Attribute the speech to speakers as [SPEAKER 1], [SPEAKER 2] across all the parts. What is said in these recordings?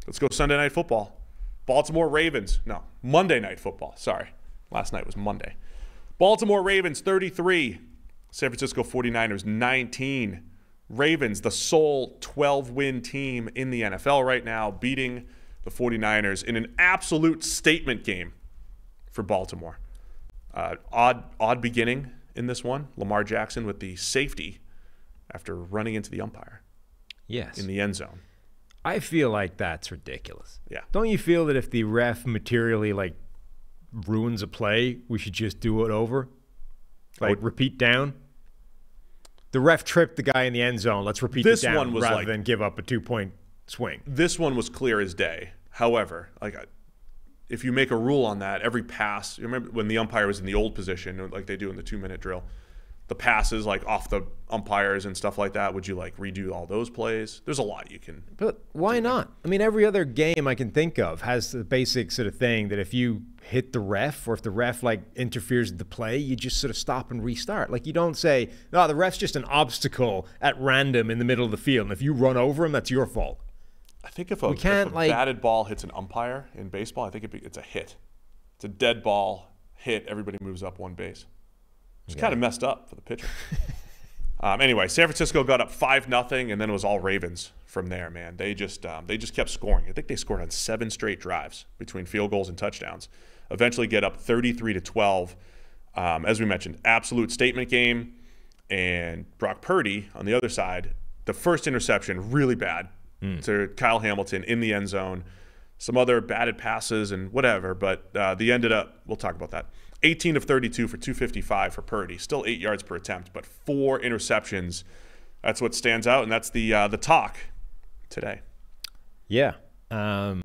[SPEAKER 1] Let's go Sunday Night Football. Baltimore Ravens. No, Monday Night Football. Sorry. Last night was Monday. Baltimore Ravens 33. San Francisco 49ers 19. Ravens, the sole 12-win team in the NFL right now, beating the 49ers in an absolute statement game for Baltimore. Odd beginning in this one. Lamar Jackson with the safety after running into the umpire.
[SPEAKER 2] Yes.
[SPEAKER 1] In the end zone.
[SPEAKER 2] I feel like that's ridiculous.
[SPEAKER 1] Yeah.
[SPEAKER 2] Don't you feel that if the ref materially ruins a play, we should just do it over? Repeat down? The ref tripped the guy in the end zone. Let's repeat it down rather than give up a 2-point swing.
[SPEAKER 1] This one was clear as day. However, if you make a rule on that, every pass, you remember when the umpire was in the old position, like they do in the 2-minute drill, the passes off the umpires and stuff like that, would you redo all those plays? There's a lot you can.
[SPEAKER 2] But why not? I mean, every other game I can think of has the basic sort of thing that if you hit the ref or if the ref interferes with the play, you just sort of stop and restart. You don't say, no, the ref's just an obstacle at random in the middle of the field, and if you run over him, that's your fault.
[SPEAKER 1] I think if a batted ball hits an umpire in baseball, I think it's a hit. It's a dead ball hit. Everybody moves up one base. It's kind of messed up for the pitcher. Anyway, San Francisco got up 5-0, and then it was all Ravens from there, man. They just kept scoring. I think they scored on 7 straight drives between field goals and touchdowns. Eventually get up 33-12. As we mentioned, absolute statement game. And Brock Purdy, on the other side, the first interception, really bad to Kyle Hamilton in the end zone. Some other batted passes and whatever, but they ended up, we'll talk about that. 18 of 32 for 255 for Purdy. Still 8 yards per attempt, but 4 interceptions. That's what stands out, and that's the talk today.
[SPEAKER 2] Yeah. So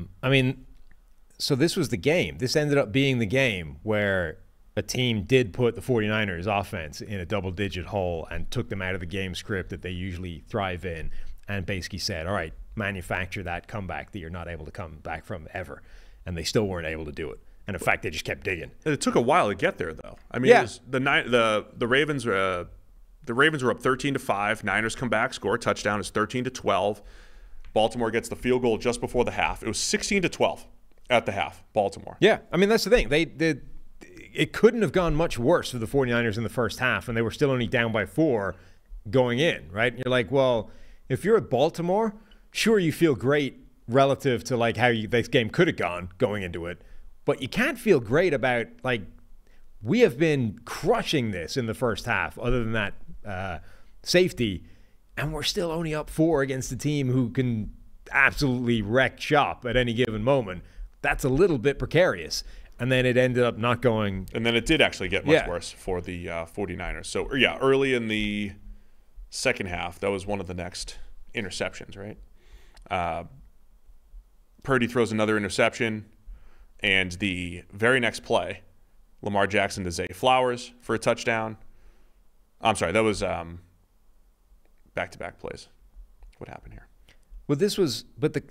[SPEAKER 2] this was the game. This ended up being the game where a team did put the 49ers offense in a double-digit hole and took them out of the game script that they usually thrive in and basically said, all right, manufacture that comeback that you're not able to come back from ever. And they still weren't able to do it. And in fact, they just kept digging.
[SPEAKER 1] It took a while to get there, though. I mean, it was the Ravens were up 13-5. Niners come back, score a touchdown. It's 13-12. Baltimore gets the field goal just before the half. It was 16-12 at the half. Baltimore.
[SPEAKER 2] Yeah, I mean that's the thing. It couldn't have gone much worse for the 49ers in the first half, and they were still only down by 4 going in. Right? And you're like, well, if you're at Baltimore, sure you feel great relative to how this game could have gone going into it. But you can't feel great about, we have been crushing this in the first half, other than that safety, and we're still only up 4 against a team who can absolutely wreck shop at any given moment. That's a little bit precarious. And then it ended up not going.
[SPEAKER 1] And then it did actually get much worse for the 49ers. So, early in the second half, that was one of the next interceptions, right? Purdy throws another interception. And the very next play, Lamar Jackson to Zay Flowers for a touchdown. I'm sorry, that was back-to-back plays. What happened here?
[SPEAKER 2] Well, this was, but the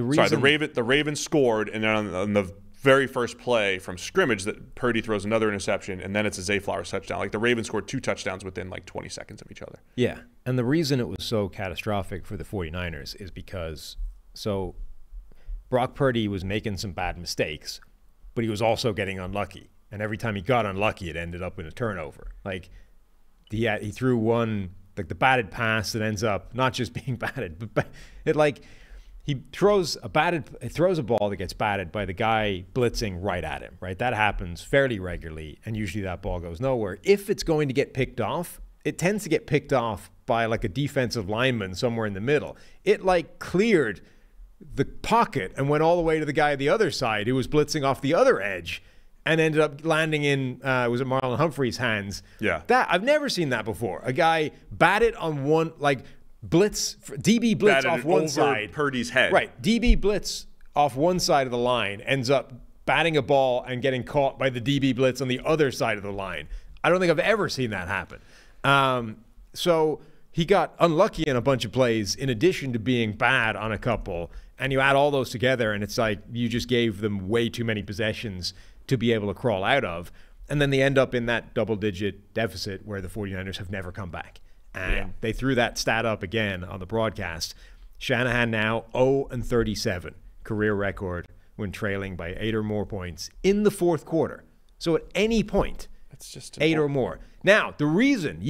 [SPEAKER 2] reason.
[SPEAKER 1] Sorry, the Ravens scored, and then on the very first play from scrimmage, that Purdy throws another interception, and then it's a Zay Flowers touchdown. The Ravens scored 2 touchdowns within 20 seconds of each other.
[SPEAKER 2] Yeah, and the reason it was so catastrophic for the 49ers is because Brock Purdy was making some bad mistakes, but he was also getting unlucky. And every time he got unlucky, it ended up in a turnover. He threw one, the batted pass that ends up not just being batted, but he throws a ball that gets batted by the guy blitzing right at him, right? That happens fairly regularly, and usually that ball goes nowhere. If it's going to get picked off, it tends to get picked off by a defensive lineman somewhere in the middle. It cleared the pocket and went all the way to the guy at the other side who was blitzing off the other edge and ended up landing in, was it Marlon Humphrey's hands?
[SPEAKER 1] Yeah.
[SPEAKER 2] I've never seen that before. A guy batted on one, blitz, DB blitz off one side.
[SPEAKER 1] Purdy's head.
[SPEAKER 2] Right. DB blitz off one side of the line ends up batting a ball and getting caught by the DB blitz on the other side of the line. I don't think I've ever seen that happen. So he got unlucky in a bunch of plays in addition to being bad on a couple. And you add all those together, and it's you just gave them way too many possessions to be able to crawl out of. And then they end up in that double-digit deficit where the 49ers have never come back. And they threw that stat up again on the broadcast. Shanahan now 0-37 career record when trailing by 8 or more points in the fourth quarter. So at any point,
[SPEAKER 1] it's just
[SPEAKER 2] 8 or more. Now, the reason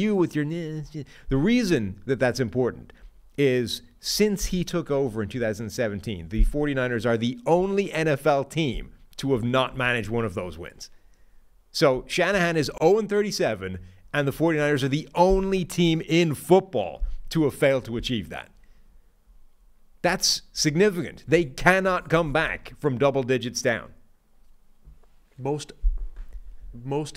[SPEAKER 2] that that's important is since he took over in 2017, the 49ers are the only NFL team to have not managed one of those wins. So Shanahan is 0-37, and the 49ers are the only team in football to have failed to achieve that. That's significant. They cannot come back from double digits down.
[SPEAKER 1] Most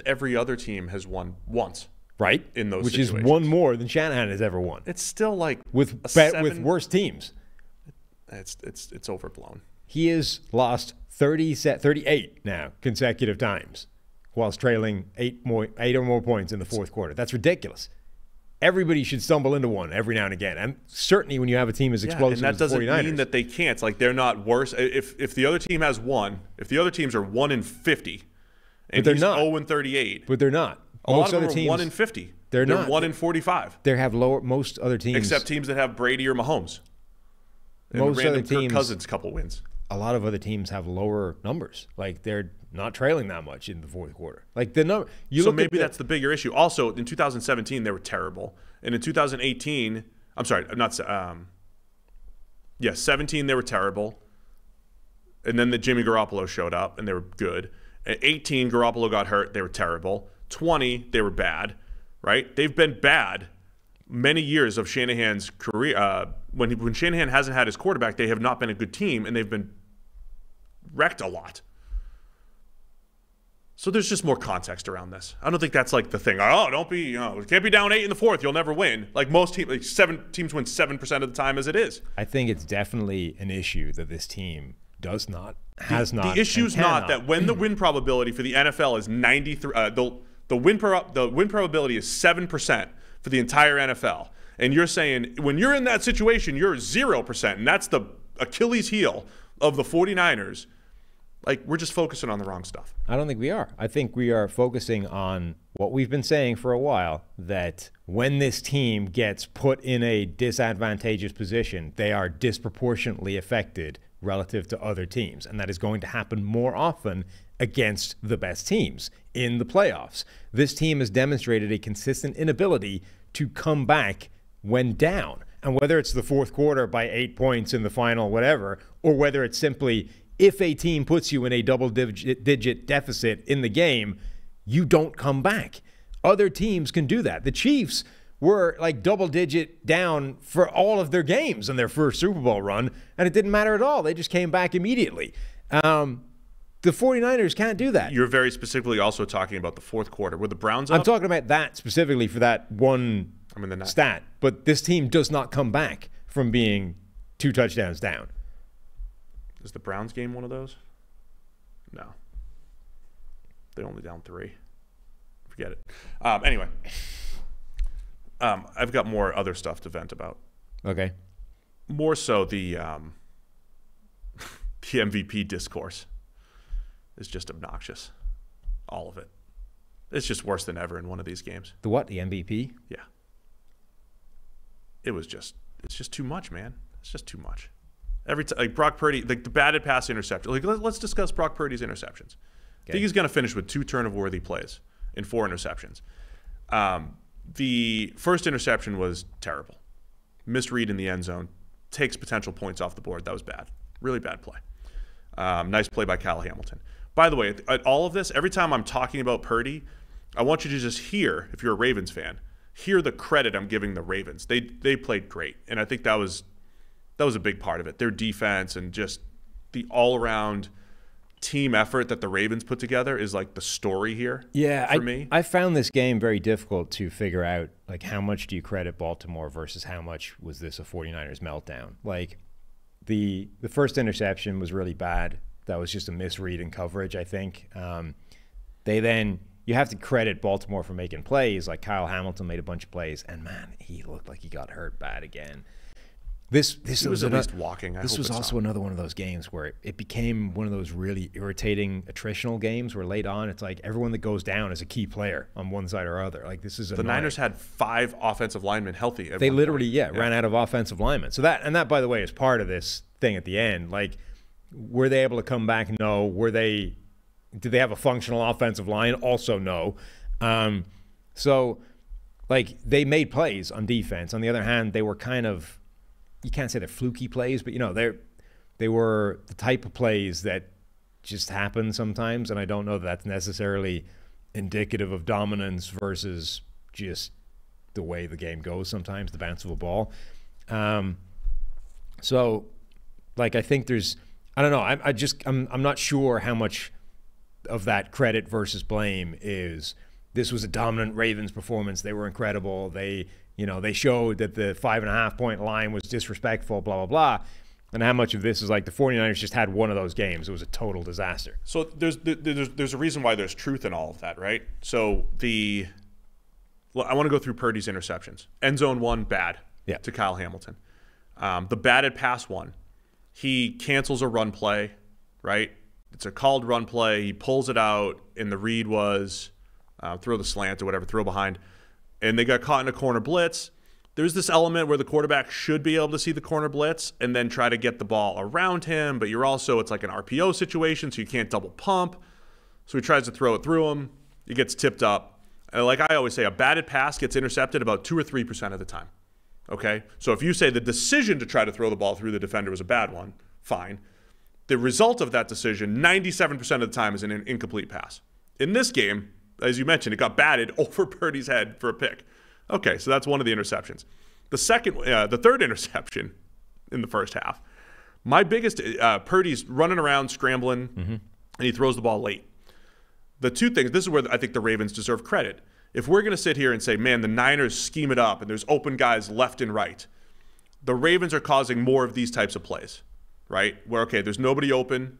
[SPEAKER 1] every other team has won once.
[SPEAKER 2] Right?
[SPEAKER 1] In those
[SPEAKER 2] Which
[SPEAKER 1] situations.
[SPEAKER 2] is one more than Shanahan has ever won.
[SPEAKER 1] It's still like
[SPEAKER 2] with worse teams.
[SPEAKER 1] It's overblown.
[SPEAKER 2] He has lost 38 now consecutive times whilst trailing 8 or more points in the fourth quarter. That's ridiculous. Everybody should stumble into one every now and again. And certainly when you have a team as explosive as the 49ers.
[SPEAKER 1] And that doesn't mean that they can't. It's like they're not worse. If the other team has one, if the other teams are 1-50 and
[SPEAKER 2] they're
[SPEAKER 1] he's
[SPEAKER 2] not.
[SPEAKER 1] 0-38.
[SPEAKER 2] But they're not.
[SPEAKER 1] A lot of them are 1-50.
[SPEAKER 2] They're not.
[SPEAKER 1] 1-45.
[SPEAKER 2] They have lower. Most other teams,
[SPEAKER 1] except teams that have Brady or Mahomes. And
[SPEAKER 2] most other teams,
[SPEAKER 1] Kirk Cousins couple wins.
[SPEAKER 2] A lot of other teams have lower numbers. Like they're not trailing that much in the fourth quarter. Like the number.
[SPEAKER 1] So maybe that's the bigger issue. Also, in 2017 they were terrible, and in 2018, I'm sorry, not 17 they were terrible, and then the Jimmy Garoppolo showed up and they were good. At 18, Garoppolo got hurt. They were terrible. 20, they were bad, right? They've been bad many years of Shanahan's career. When Shanahan hasn't had his quarterback, they have not been a good team, and they've been wrecked a lot. So there's just more context around this. I don't think that's like the thing. Oh, don't be, can't be down 8 in the fourth. You'll never win. Like most teams, teams win 7% of the time as it is.
[SPEAKER 2] I think it's definitely an issue that this team has not.
[SPEAKER 1] The issue's not that when the win probability for the NFL is 93. The win probability is 7% for the entire NFL. And you're saying when you're in that situation, you're 0%. And that's the Achilles heel of the 49ers. Like, we're just focusing on the wrong stuff.
[SPEAKER 2] I don't think we are. I think we are focusing on what we've been saying for a while, that when this team gets put in a disadvantageous position, they are disproportionately affected relative to other teams. And that is going to happen more often against the best teams in the playoffs. This team has demonstrated a consistent inability to come back when down. And whether it's the fourth quarter by 8 points in the final, whatever, or whether it's simply if a team puts you in a double-digit deficit in the game, you don't come back. Other teams can do that. The Chiefs were like double-digit down for all of their games in their first Super Bowl run, and it didn't matter at all. They just came back immediately. The 49ers can't do that.
[SPEAKER 1] You're very specifically also talking about the fourth quarter. Were the Browns up?
[SPEAKER 2] I'm talking about that specifically for that one stat. But this team does not come back from being 2 touchdowns down.
[SPEAKER 1] Is the Browns game one of those? No. They only down 3. Forget it. Anyway. I've got more other stuff to vent about.
[SPEAKER 2] Okay.
[SPEAKER 1] More so the MVP discourse is just obnoxious. All of it. It's just worse than ever in one of these games.
[SPEAKER 2] The what? The MVP?
[SPEAKER 1] Yeah. It's just too much, man. It's just too much. Every time, like Brock Purdy, the batted pass interception. Like, let's discuss Brock Purdy's interceptions. Okay. I think he's going to finish with 2 turnover-worthy plays in 4 interceptions. The first interception was terrible. Misread in the end zone. Takes potential points off the board. That was bad. Really bad play. Nice play by Kyle Hamilton. By the way, at all of this, every time I'm talking about Purdy, I want you to just hear, if you're a Ravens fan, hear the credit I'm giving the Ravens. They played great, and I think that was a big part of it. Their defense and just the all-around team effort that the Ravens put together is like the story here for me.
[SPEAKER 2] I found this game very difficult to figure out, like, how much do you credit Baltimore versus how much was this a 49ers meltdown. Like, the first interception was really bad. That was just a misread in coverage, I think. You have to credit Baltimore for making plays. Like, Kyle Hamilton made a bunch of plays, and man, he looked like he got hurt bad again. This was
[SPEAKER 1] at least walking.
[SPEAKER 2] This was also another one of those games where it became one of those really irritating attritional games where late on it's like everyone that goes down is a key player on one side or other. Like, this is
[SPEAKER 1] the Niners had 5 offensive linemen healthy.
[SPEAKER 2] They literally ran out of offensive linemen. So that by the way is part of this thing at the end. Like, Were they able to come back? No. Did they have a functional offensive line? Also no. So, like, they made plays on defense. On the other hand, they were kind of, you can't say they're fluky plays, but, they were the type of plays that just happen sometimes, and I don't know that that's necessarily indicative of dominance versus just the way the game goes sometimes, the bounce of a ball. So, like, I think I don't know, I'm not sure how much of that credit versus blame is this was a dominant Ravens performance. They were incredible. They showed that the 5.5-point line was disrespectful, blah, blah, blah. And how much of this is like the 49ers just had one of those games. It was a total disaster.
[SPEAKER 1] So there's a reason why there's truth in all of that, right? So I want to go through Purdy's interceptions. End zone one, bad to Kyle Hamilton. The batted pass one, he cancels a run play, right? It's a called run play. He pulls it out, and the read was throw the slant or whatever, throw behind. And they got caught in a corner blitz. There's this element where the quarterback should be able to see the corner blitz and then try to get the ball around him, but it's like an RPO situation, so you can't double pump. So he tries to throw it through him. It gets tipped up. And like I always say, a batted pass gets intercepted about 2 or 3% of the time. Okay? So if you say the decision to try to throw the ball through the defender was a bad one, fine. The result of that decision, 97% of the time, is an incomplete pass. In this game, as you mentioned, it got batted over Purdy's head for a pick. Okay, so that's one of the interceptions. The third interception in the first half, my biggest, Purdy's running around, scrambling, and he throws the ball late. The two things, this is where I think the Ravens deserve credit. If we're going to sit here and say, man, the Niners scheme it up and there's open guys left and right, the Ravens are causing more of these types of plays, right? Where, okay, there's nobody open,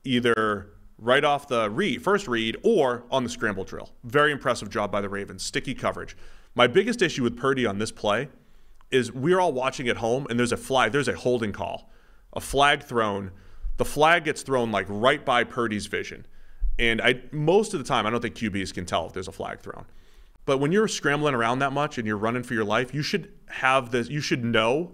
[SPEAKER 1] either right off the first read or on the scramble drill. Very impressive job by the Ravens. Sticky coverage. My biggest issue with Purdy on this play is we're all watching at home, and there's a holding call, a flag thrown. The flag gets thrown like right by Purdy's vision. And most of the time, I don't think QBs can tell if there's a flag thrown. But when you're scrambling around that much and you're running for your life, you should know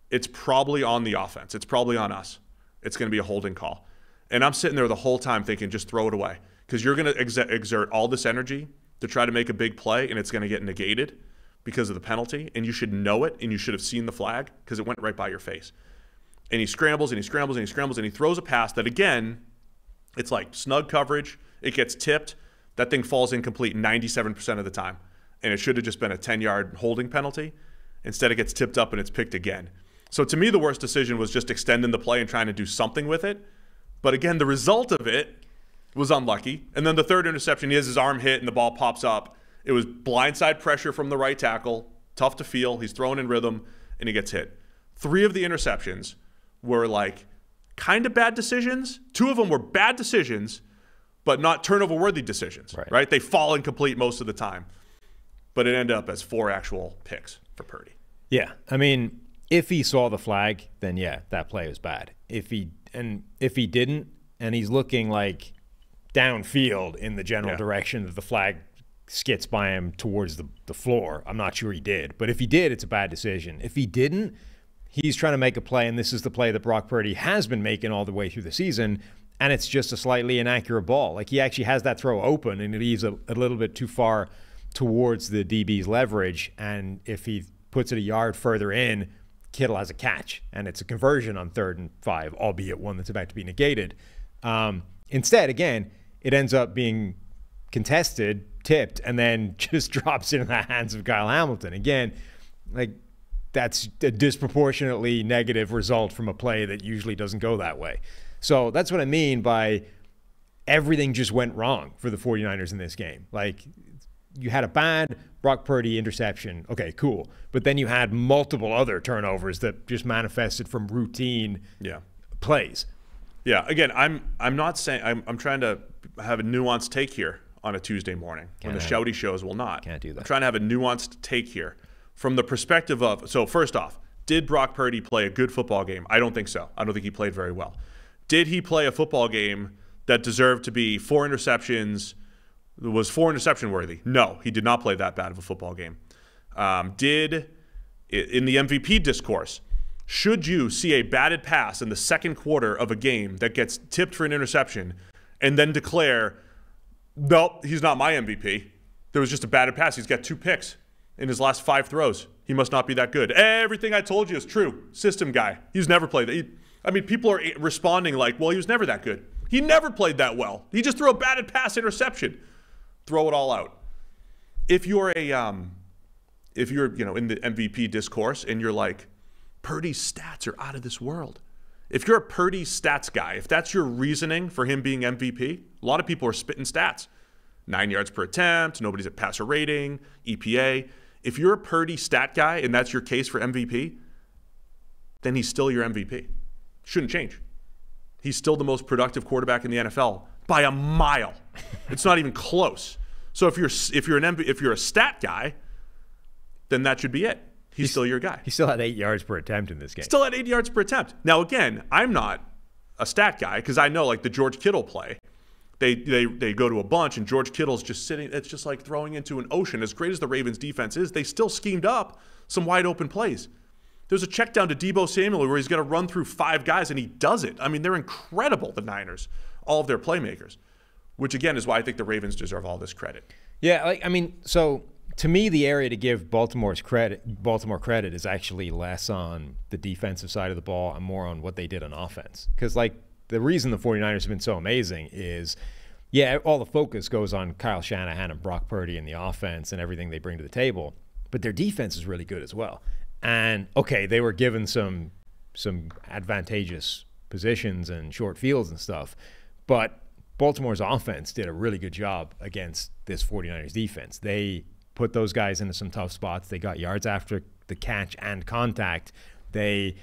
[SPEAKER 1] it's probably on the offense. It's probably on us. It's going to be a holding call. And I'm sitting there the whole time thinking, just throw it away. Because you're going to exert all this energy to try to make a big play, and it's going to get negated because of the penalty, and you should know it, and you should have seen the flag because it went right by your face. And he scrambles, and he scrambles, and he scrambles, and he throws a pass that, again, it's like snug coverage. It gets tipped. That thing falls incomplete 97% of the time, and it should have just been a 10-yard holding penalty. Instead, it gets tipped up, and it's picked again. So to me, the worst decision was just extending the play and trying to do something with it. But again, the result of it was unlucky. And then the third interception, he has his arm hit and the ball pops up. It was blindside pressure from the right tackle, tough to feel. He's thrown in rhythm, and he gets hit. 3 of the interceptions were like kind of bad decisions. 2 of them were bad decisions, but not turnover-worthy decisions, right? They fall incomplete most of the time. But it ended up as 4 actual picks for Purdy.
[SPEAKER 2] Yeah, I mean, if he saw the flag, then yeah, that play was bad. If he didn't, and he's looking like downfield in the general direction that the flag skits by him towards the floor. I'm not sure he did. But if he did, it's a bad decision. If he didn't, he's trying to make a play, and this is the play that Brock Purdy has been making all the way through the season, and it's just a slightly inaccurate ball. Like, he actually has that throw open, and it leaves a little bit too far towards the DB's leverage, and if he puts it a yard further in, Kittle has a catch, and it's a conversion on 3rd and 5, albeit one that's about to be negated. Instead, again, it ends up being contested, tipped, and then just drops into the hands of Kyle Hamilton. Again, like, that's a disproportionately negative result from a play that usually doesn't go that way. So that's what I mean by everything just went wrong for the 49ers in this game. Like, you had a bad Brock Purdy interception. Okay, cool. But then you had multiple other turnovers that just manifested from routine plays.
[SPEAKER 1] Yeah, again, I'm not saying I'm trying to have a nuanced take here on a Tuesday morning when the shouty shows will not.
[SPEAKER 2] Can't do that.
[SPEAKER 1] I'm trying to have a nuanced take here from the perspective of, so first off, did Brock Purdy play a good football game? I don't think so. I don't think he played very well. Did he play a football game that deserved to be 4 interceptions, was 4 interception worthy? No, he did not play that bad of a football game. In the MVP discourse, Should you see a batted pass in the second quarter of a game that gets tipped for an interception and then declare, nope, he's not my MVP. There was just a batted pass. He's got 2 picks in his last 5 throws. He must not be that good. Everything I told you is true. System guy. He's never played that. People are responding like, well, he was never that good. He never played that well. He just threw a batted pass interception. Throw it all out. If you're in the MVP discourse and you're like, Purdy's stats are out of this world. If you're a Purdy stats guy, if that's your reasoning for him being MVP, a lot of people are spitting stats. 9 yards per attempt, nobody's at passer rating, EPA. If you're a Purdy stat guy and that's your case for MVP, then he's still your MVP. Shouldn't change. He's still the most productive quarterback in the NFL by a mile. It's not even close. So if you're a stat guy, then that should be it. He's still your guy.
[SPEAKER 2] He still had 8 yards per attempt in this game.
[SPEAKER 1] Still had 8 yards per attempt. Now, again, I'm not a stat guy because I know, like, the George Kittle play. They go to a bunch, and George Kittle's just sitting. It's just like throwing into an ocean. As great as the Ravens' defense is, they still schemed up some wide open plays. There's a check down to Deebo Samuel where he's going to run through 5 guys, and he does it. I mean, they're incredible, the Niners, all of their playmakers, which, again, is why I think the Ravens deserve all this credit.
[SPEAKER 2] Yeah, so to me, the area to give Baltimore credit is actually less on the defensive side of the ball and more on what they did on offense. Because, like, the reason the 49ers have been so amazing is, yeah, all the focus goes on Kyle Shanahan and Brock Purdy and the offense and everything they bring to the table. But their defense is really good as well. And, okay, they were given some advantageous positions and short fields and stuff. But Baltimore's offense did a really good job against this 49ers defense. They put those guys into some tough spots. They got yards after the catch and contact. They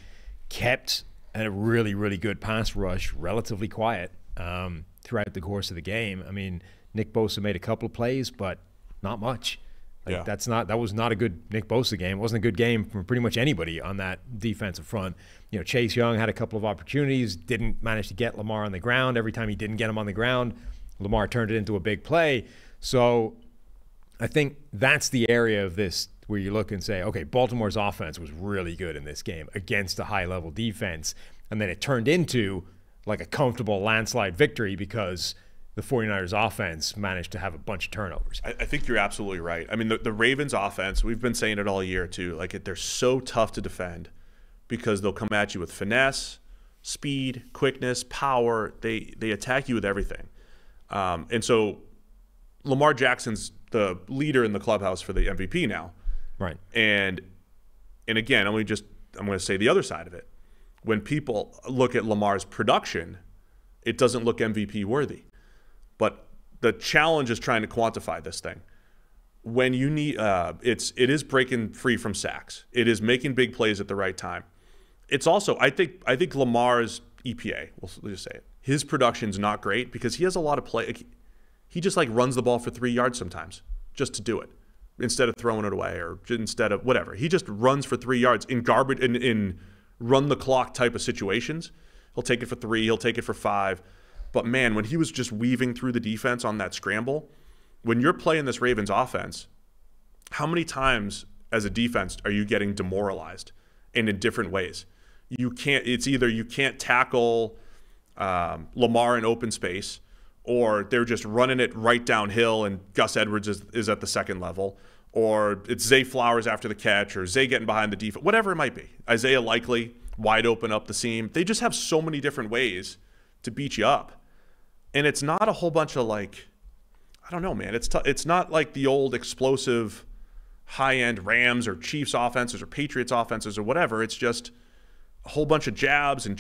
[SPEAKER 2] kept a really, really good pass rush relatively quiet throughout the course of the game. I mean, Nick Bosa made a couple of plays, but not much. Like, yeah. That was not a good Nick Bosa game. It wasn't a good game from pretty much anybody on that defensive front. You know, Chase Young had a couple of opportunities, didn't manage to get Lamar on the ground. Every time he didn't get him on the ground, Lamar turned it into a big play. So I think that's the area of this where you look and say, okay, Baltimore's offense was really good in this game against a high-level defense. And then it turned into like a comfortable landslide victory because the 49ers offense managed to have a bunch of turnovers.
[SPEAKER 1] I think you're absolutely right. I mean, the Ravens offense, we've been saying it all year too, like they're so tough to defend because they'll come at you with finesse, speed, quickness, power. They attack you with everything. And so Lamar Jackson's the leader in the clubhouse for the MVP now.
[SPEAKER 2] Right.
[SPEAKER 1] And again, I'm going to say the other side of it. When people look at Lamar's production, it doesn't look MVP worthy. But the challenge is trying to quantify this thing. When you need, it is breaking free from sacks. It is making big plays at the right time. It's also, I think Lamar's EPA, we'll just say it, his production's not great because he has a lot of play. He just like runs the ball for 3 yards sometimes just to do it instead of throwing it away or instead of whatever. He just runs for 3 yards in garbage, in run the clock type of situations. He'll take it for 3, he'll take it for 5. But, man, when he was just weaving through the defense on that scramble, when you're playing this Ravens offense, how many times as a defense are you getting demoralized and in different ways? It's either you can't tackle Lamar in open space or they're just running it right downhill and Gus Edwards is at the second level, or it's Zay Flowers after the catch or Zay getting behind the defense, whatever it might be. Isaiah Likely wide open up the seam. They just have so many different ways to beat you up. And it's not a whole bunch of like, I don't know, man. It's not like the old explosive high-end Rams or Chiefs offenses or Patriots offenses or whatever. It's just a whole bunch of jabs, and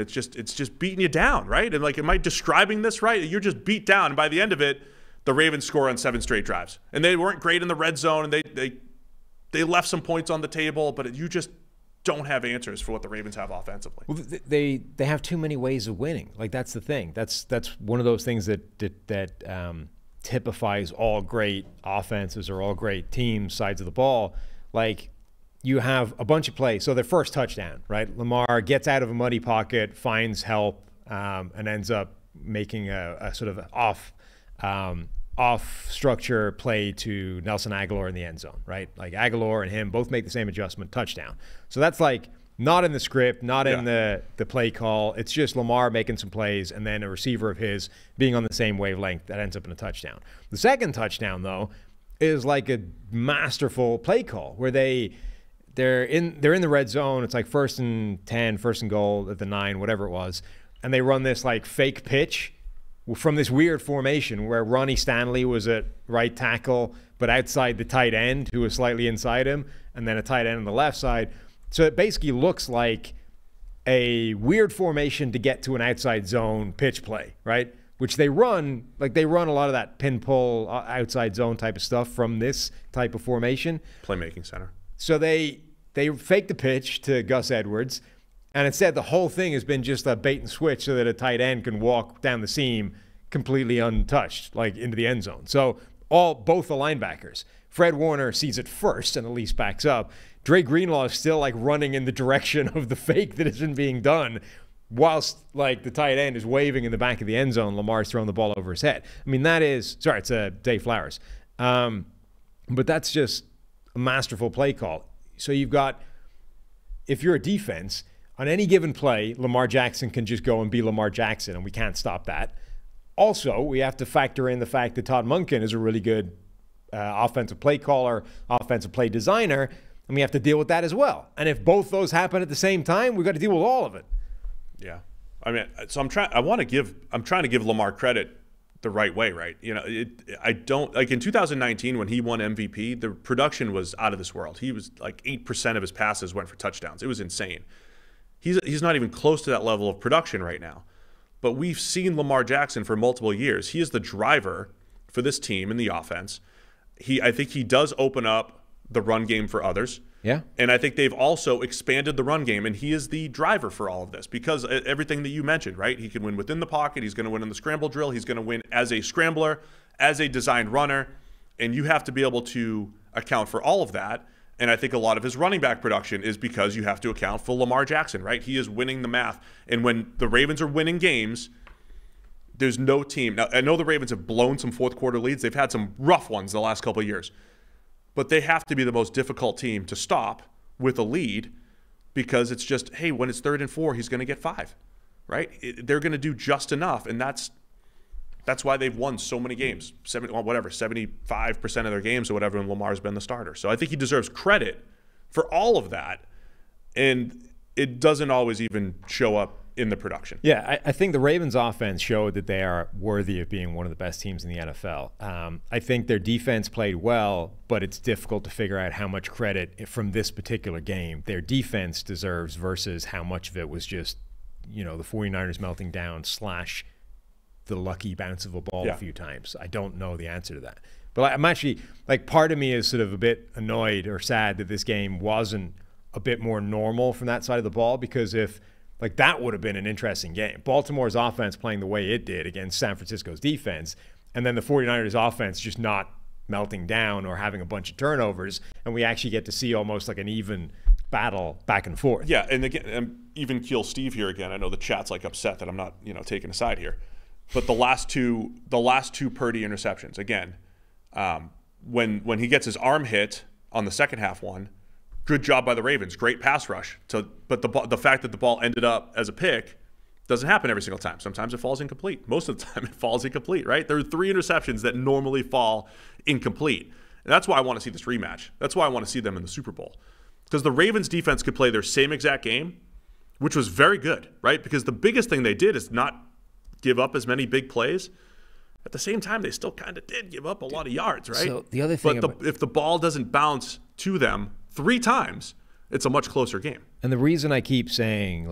[SPEAKER 1] it's just beating you down, right? And like, am I describing this right? You're just beat down, and by the end of it, the Ravens score on 7 straight drives. And they weren't great in the red zone, and they left some points on the table, but you just don't have answers for what the Ravens have offensively.
[SPEAKER 2] Well, they have too many ways of winning. Like, that's the thing. That's one of those things that typifies all great offenses or all great teams, sides of the ball. Like, you have a bunch of plays. So their first touchdown, right? Lamar gets out of a muddy pocket, finds help, and ends up making a sort of off structure play to Nelson Aguilar in the end zone, right? Like Aguilar and him both make the same adjustment, touchdown. So that's like Not in the script, not in the play call. It's just Lamar making some plays and then a receiver of his being on the same wavelength that ends up in a touchdown. The second touchdown, though, is like a masterful play call where they're in the red zone. It's like 1st and 10, 1st and goal at the 9, whatever it was. And they run this like fake pitch from this weird formation where Ronnie Stanley was at right tackle, but outside the tight end who was slightly inside him, and then a tight end on the left side. So it basically looks like a weird formation to get to an outside zone pitch play, right? Which they run, like they run a lot of that pin pull outside zone type of stuff from this type of formation.
[SPEAKER 1] Playmaking center.
[SPEAKER 2] So they fake the pitch to Gus Edwards, and instead the whole thing has been just a bait and switch so that a tight end can walk down the seam completely untouched, like into the end zone. So both the linebackers. Fred Warner sees it first and at least backs up. Dre Greenlaw is still like running in the direction of the fake that isn't being done, whilst like the tight end is waving in the back of the end zone. Lamar's throwing the ball over his head. I mean, it's Dave Flowers. But that's just a masterful play call. So you've got, if you're a defense, on any given play, Lamar Jackson can just go and be Lamar Jackson, and we can't stop that. Also, we have to factor in the fact that Todd Monken is a really good offensive play caller, offensive play designer, and we have to deal with that as well. And if both those happen at the same time, we've got to deal with all of it.
[SPEAKER 1] Yeah. I mean, so I'm trying to give Lamar credit the right way, right? You know, I don't, like in 2019 when he won MVP, the production was out of this world. He was like 8% of his passes went for touchdowns. It was insane. He's not even close to that level of production right now. But we've seen Lamar Jackson for multiple years. He is the driver for this team in the offense. I think he does open up the run game for others.
[SPEAKER 2] Yeah.
[SPEAKER 1] And I think they've also expanded the run game, and he is the driver for all of this because everything that you mentioned, right? He can win within the pocket. He's going to win in the scramble drill. He's going to win as a scrambler, as a designed runner, and you have to be able to account for all of that. And I think a lot of his running back production is because you have to account for Lamar Jackson, right? He is winning the math. And when the Ravens are winning games, there's no team. Now, I know the Ravens have blown some fourth quarter leads. They've had some rough ones the last couple of years. But they have to be the most difficult team to stop with a lead because it's just, hey, when it's 3rd and 4, he's going to get 5, right? They're going to do just enough, and that's why they've won so many games, 75% of their games or whatever, and Lamar's been the starter. So I think he deserves credit for all of that, and it doesn't always even show up in the production.
[SPEAKER 2] Yeah, I think the Ravens offense showed that they are worthy of being one of the best teams in the NFL. I think their defense played well, but it's difficult to figure out how much credit from this particular game their defense deserves versus how much of it was just, the 49ers melting down / the lucky bounce of a ball a few times. I don't know the answer to that. But I'm actually, like, part of me is sort of a bit annoyed or sad that this game wasn't a bit more normal from that side of the ball, because if that would have been an interesting game. Baltimore's offense playing the way it did against San Francisco's defense, and then the 49ers offense just not melting down or having a bunch of turnovers, and we actually get to see almost like an even battle back and forth.
[SPEAKER 1] Yeah, and again, even keel Steve here again. I know the chat's like upset that I'm not, taking a side here. But the last two Purdy interceptions, again, when he gets his arm hit on the second half one, good job by the Ravens. Great pass rush. But the fact that the ball ended up as a pick doesn't happen every single time. Sometimes it falls incomplete. Most of the time it falls incomplete, right? There are 3 interceptions that normally fall incomplete. And that's why I want to see this rematch. That's why I want to see them in the Super Bowl. Because the Ravens defense could play their same exact game, which was very good, right? Because the biggest thing they did is not give up as many big plays. At the same time, they still kind of did give up a lot of yards, right?
[SPEAKER 2] So the other thing,
[SPEAKER 1] if the ball doesn't bounce to them 3 times, it's a much closer game.
[SPEAKER 2] And the reason I keep saying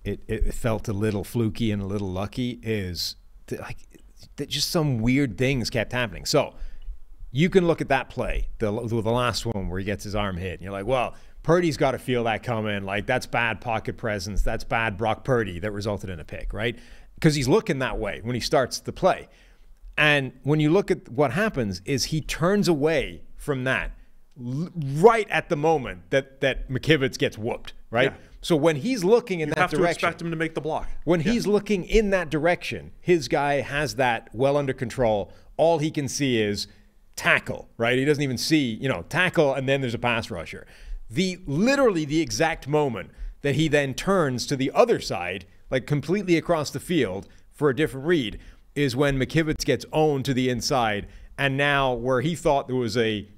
[SPEAKER 2] it felt a little fluky and a little lucky is that just some weird things kept happening. So you can look at that play, the last one where he gets his arm hit, and you're like, well, Purdy's got to feel that coming. Like, that's bad pocket presence. That's bad Brock Purdy that resulted in a pick, right? Because he's looking that way when he starts the play. And when you look at what happens is he turns away from that right at the moment that McKivitz gets whooped, right? Yeah. So when he's looking in that direction,
[SPEAKER 1] you have to expect him to make the block.
[SPEAKER 2] When he's looking in that direction, his guy has that well under control. All he can see is tackle, right? He doesn't even see, tackle, and then there's a pass rusher. literally the exact moment that he then turns to the other side, like completely across the field for a different read, is when McKivitz gets owned to the inside. And now where he thought there was a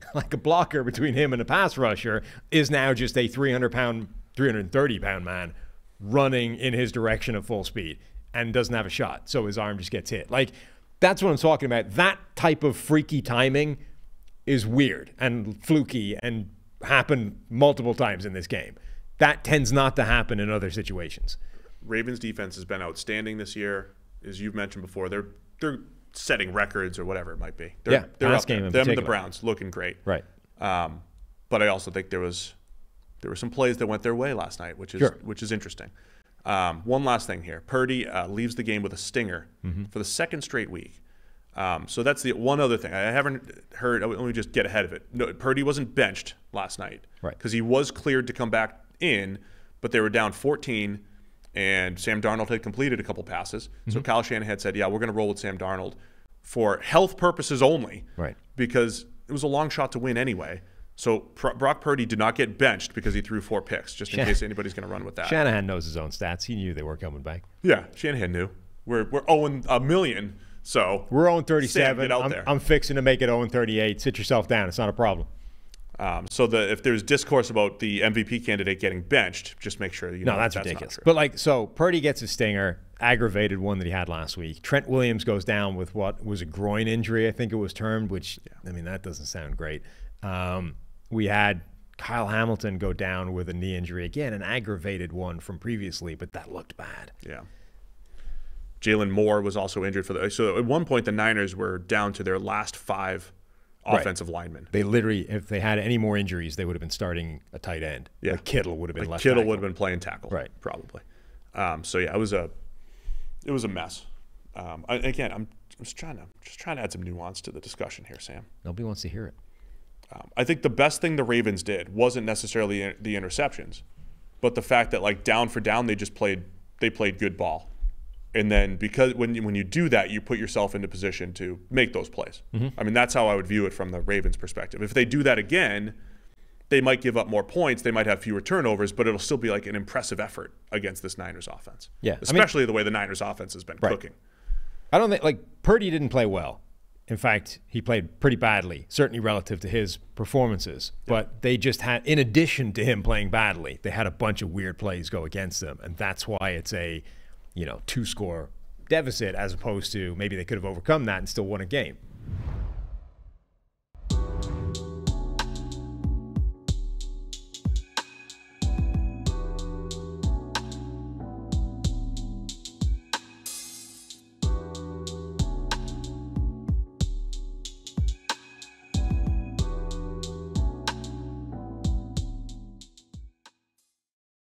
[SPEAKER 2] blocker between him and a pass rusher is now just a 330-pound man running in his direction at full speed and doesn't have a shot. So his arm just gets hit. Like, that's what I'm talking about. That type of freaky timing is weird and fluky and happened multiple times in this game. That tends not to happen in other situations.
[SPEAKER 1] Ravens defense has been outstanding this year. As you've mentioned before, they're setting records or whatever it might be. They're
[SPEAKER 2] last game in
[SPEAKER 1] them
[SPEAKER 2] particular.
[SPEAKER 1] and the Browns looking great.
[SPEAKER 2] Right.
[SPEAKER 1] But I also think there were some plays that went their way last night, which is interesting. One last thing here. Purdy leaves the game with a stinger for the second straight week. So that's the one other thing. I haven't heard. Let me just get ahead of it. No, Purdy wasn't benched last night because he was cleared to come back in, but they were down 14. And Sam Darnold had completed a couple passes. So Kyle Shanahan said, yeah, we're going to roll with Sam Darnold for health purposes only.
[SPEAKER 2] Right.
[SPEAKER 1] Because it was a long shot to win anyway. So Brock Purdy did not get benched because he threw 4 picks, just in case anybody's going to run with that.
[SPEAKER 2] Shanahan knows his own stats. He knew they were coming back.
[SPEAKER 1] Yeah, Shanahan knew. We're 0-1,000,000, so
[SPEAKER 2] we're 0-37.
[SPEAKER 1] Sam, get out there.
[SPEAKER 2] I'm fixing to make it 0-38. Sit yourself down. It's not a problem.
[SPEAKER 1] So if there's discourse about the MVP candidate getting benched, just make sure you know
[SPEAKER 2] that's ridiculous. But so Purdy gets a stinger, aggravated one that he had last week. Trent Williams goes down with what was a groin injury, I think it was termed, which I mean that doesn't sound great. We had Kyle Hamilton go down with a knee injury again, an aggravated one from previously, but that looked bad.
[SPEAKER 1] Yeah. Jalen Moore was also injured so at one point the Niners were down to their last 5 offensive linemen.
[SPEAKER 2] They literally, if they had any more injuries, they would have been starting a tight end.
[SPEAKER 1] Yeah,
[SPEAKER 2] like Kittle would have been left
[SPEAKER 1] Kittle
[SPEAKER 2] tackle.
[SPEAKER 1] would have been playing tackle.
[SPEAKER 2] Right,
[SPEAKER 1] probably. So yeah, it was a mess. Again, I'm just trying to add some nuance to the discussion here, Sam.
[SPEAKER 2] Nobody wants to hear it.
[SPEAKER 1] I think the best thing the Ravens did wasn't necessarily the interceptions, but the fact that like down for down they played good ball. And then because when you do that, you put yourself into position to make those plays. I mean, that's how I would view it from the Ravens' perspective. If they do that again, they might give up more points. They might have fewer turnovers, but it'll still be like an impressive effort against this Niners offense.
[SPEAKER 2] Yeah,
[SPEAKER 1] especially the way the Niners offense has been cooking.
[SPEAKER 2] I don't think Purdy didn't play well. In fact, he played pretty badly, certainly relative to his performances. Yeah. But they just had, in addition to him playing badly, they had a bunch of weird plays go against them, and that's why it's a 2-score deficit as opposed to maybe they could have overcome that and still won a game.